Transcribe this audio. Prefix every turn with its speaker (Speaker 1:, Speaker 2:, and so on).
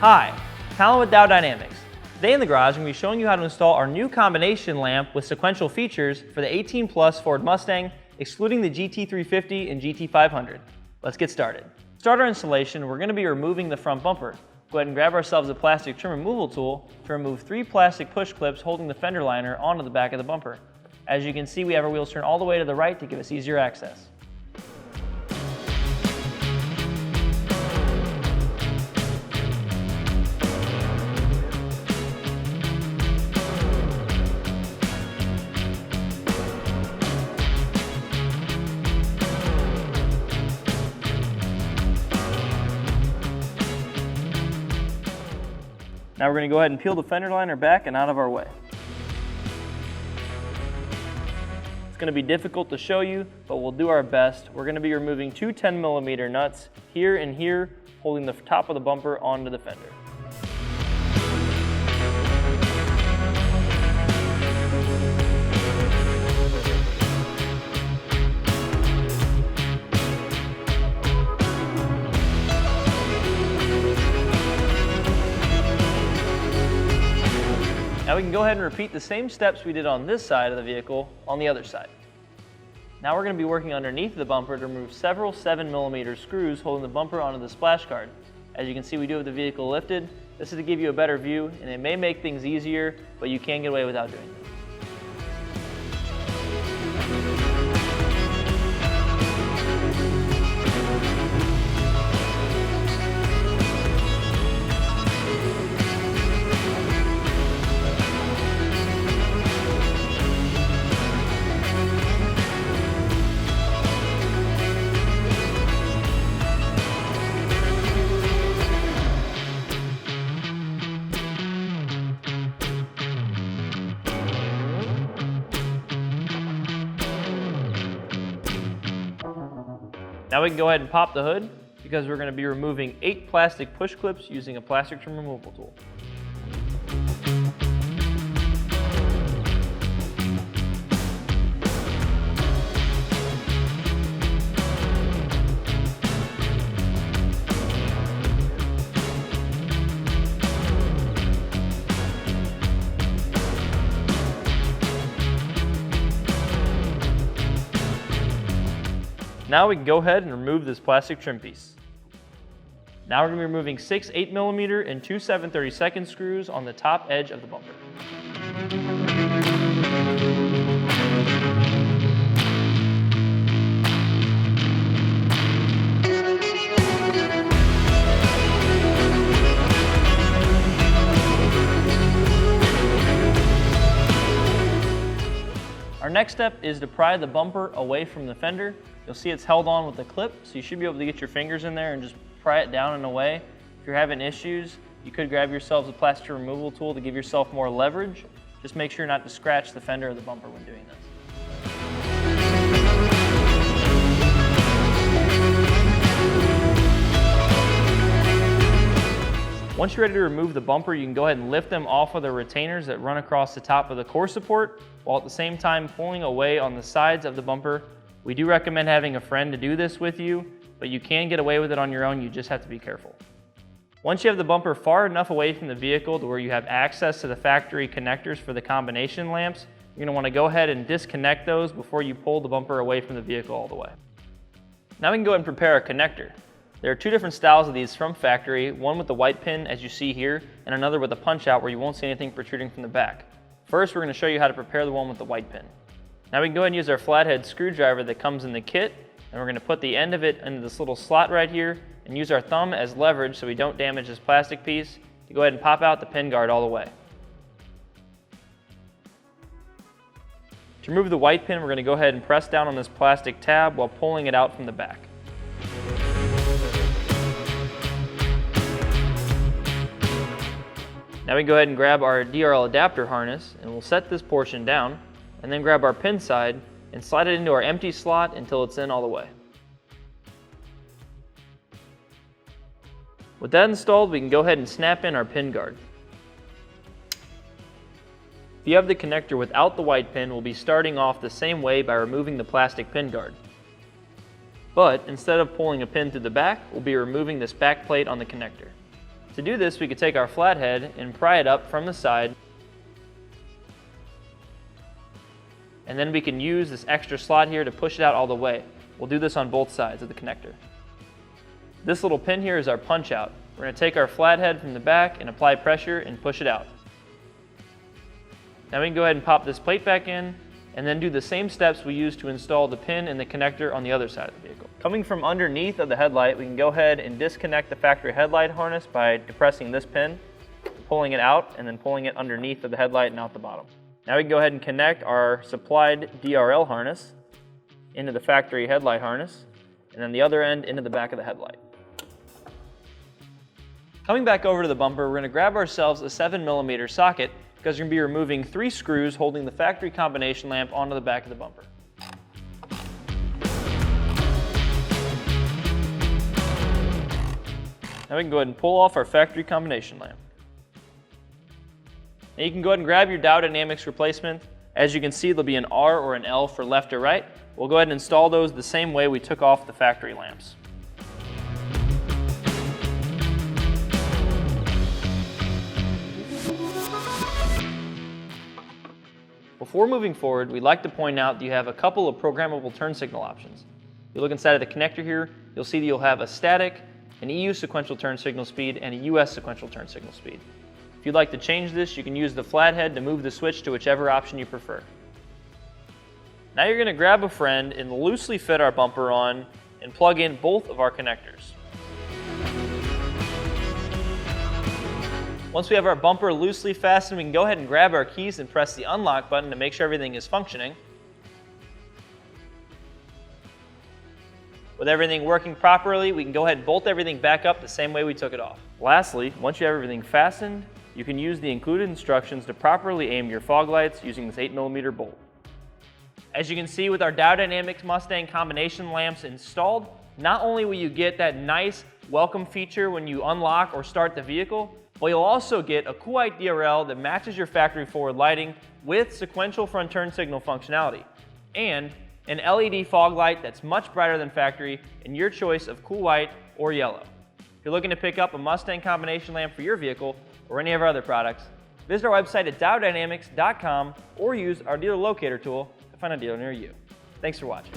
Speaker 1: Hi, Colin with Diode Dynamics. Today in the garage, I'm going to be showing you how to install our new combination lamp with sequential features for the 18 Plus Ford Mustang, excluding the GT350 and GT500. Let's get started. To start our installation, we're going to be removing the front bumper. Go ahead and grab ourselves a plastic trim removal tool to remove 3 plastic push clips holding the fender liner onto the back of the bumper. As you can see, we have our wheels turned all the way to the right to give us easier access. Now we're going to go ahead and peel the fender liner back and out of our way. It's going to be difficult to show you, but we'll do our best. We're going to be removing 2 10mm nuts here and here, holding the top of the bumper onto the fender. Now we can go ahead and repeat the same steps we did on this side of the vehicle on the other side. Now we're going to be working underneath the bumper to remove several 7mm screws holding the bumper onto the splash guard. As you can see, we do have the vehicle lifted. This is to give you a better view, and it may make things easier, but you can get away without doing this. Now we can go ahead and pop the hood because we're going to be removing 8 plastic push clips using a plastic trim removal tool. Now we can go ahead and remove this plastic trim piece. Now we're going to be removing 6 8mm and 2 7/32 screws on the top edge of the bumper. Our next step is to pry the bumper away from the fender. You'll see it's held on with a clip, so you should be able to get your fingers in there and just pry it down and away. If you're having issues, you could grab yourselves a plastic removal tool to give yourself more leverage. Just make sure not to scratch the fender or the bumper when doing this. Once you're ready to remove the bumper, you can go ahead and lift them off of the retainers that run across the top of the core support, while at the same time pulling away on the sides of the bumper. We do recommend having a friend to do this with you, but you can get away with it on your own. You just have to be careful. Once you have the bumper far enough away from the vehicle to where you have access to the factory connectors for the combination lamps, you're going to want to go ahead and disconnect those before you pull the bumper away from the vehicle all the way. Now we can go ahead and prepare a connector. There are 2 different styles of these from factory, one with the white pin as you see here, and another with a punch out where you won't see anything protruding from the back. First, we're going to show you how to prepare the one with the white pin. Now we can go ahead and use our flathead screwdriver that comes in the kit, and we're going to put the end of it into this little slot right here and use our thumb as leverage so we don't damage this plastic piece to go ahead and pop out the pin guard all the way. To remove the white pin, we're going to go ahead and press down on this plastic tab while pulling it out from the back. Now we can go ahead and grab our DRL adapter harness, and we'll set this portion down, and then grab our pin side and slide it into our empty slot until it's in all the way. With that installed, we can go ahead and snap in our pin guard. If you have the connector without the white pin, we'll be starting off the same way by removing the plastic pin guard. But instead of pulling a pin through the back, we'll be removing this back plate on the connector. To do this, we could take our flathead and pry it up from the side, and then we can use this extra slot here to push it out all the way. We'll do this on both sides of the connector. This little pin here is our punch out. We're going to take our flathead from the back and apply pressure and push it out. Now we can go ahead and pop this plate back in and then do the same steps we used to install the pin and the connector on the other side of the vehicle. Coming from underneath of the headlight, we can go ahead and disconnect the factory headlight harness by depressing this pin, pulling it out, and then pulling it underneath of the headlight and out the bottom. Now we can go ahead and connect our supplied DRL harness into the factory headlight harness, and then the other end into the back of the headlight. Coming back over to the bumper, we're going to grab ourselves a 7mm socket because we're going to be removing 3 screws holding the factory combination lamp onto the back of the bumper. Now we can go ahead and pull off our factory combination lamp. Now you can go ahead and grab your Diode Dynamics replacement. As you can see, there'll be an R or an L for left or right. We'll go ahead and install those the same way we took off the factory lamps. Before moving forward, we'd like to point out that you have a couple of programmable turn signal options. If you look inside of the connector here, you'll see that you'll have a static, an EU sequential turn signal speed, and a US sequential turn signal speed. If you'd like to change this, you can use the flathead to move the switch to whichever option you prefer. Now you're going to grab a friend and loosely fit our bumper on and plug in both of our connectors. Once we have our bumper loosely fastened, we can go ahead and grab our keys and press the unlock button to make sure everything is functioning. With everything working properly, we can go ahead and bolt everything back up the same way we took it off. Lastly, once you have everything fastened, you can use the included instructions to properly aim your fog lights using this 8mm bolt. As you can see with our Diode Dynamics Mustang combination lamps installed, not only will you get that nice welcome feature when you unlock or start the vehicle, but you'll also get a cool white DRL that matches your factory forward lighting with sequential front turn signal functionality, and an LED fog light that's much brighter than factory in your choice of cool white or yellow. If you're looking to pick up a Mustang combination lamp for your vehicle or any of our other products, visit our website at diodedynamics.com or use our dealer locator tool to find a dealer near you. Thanks for watching.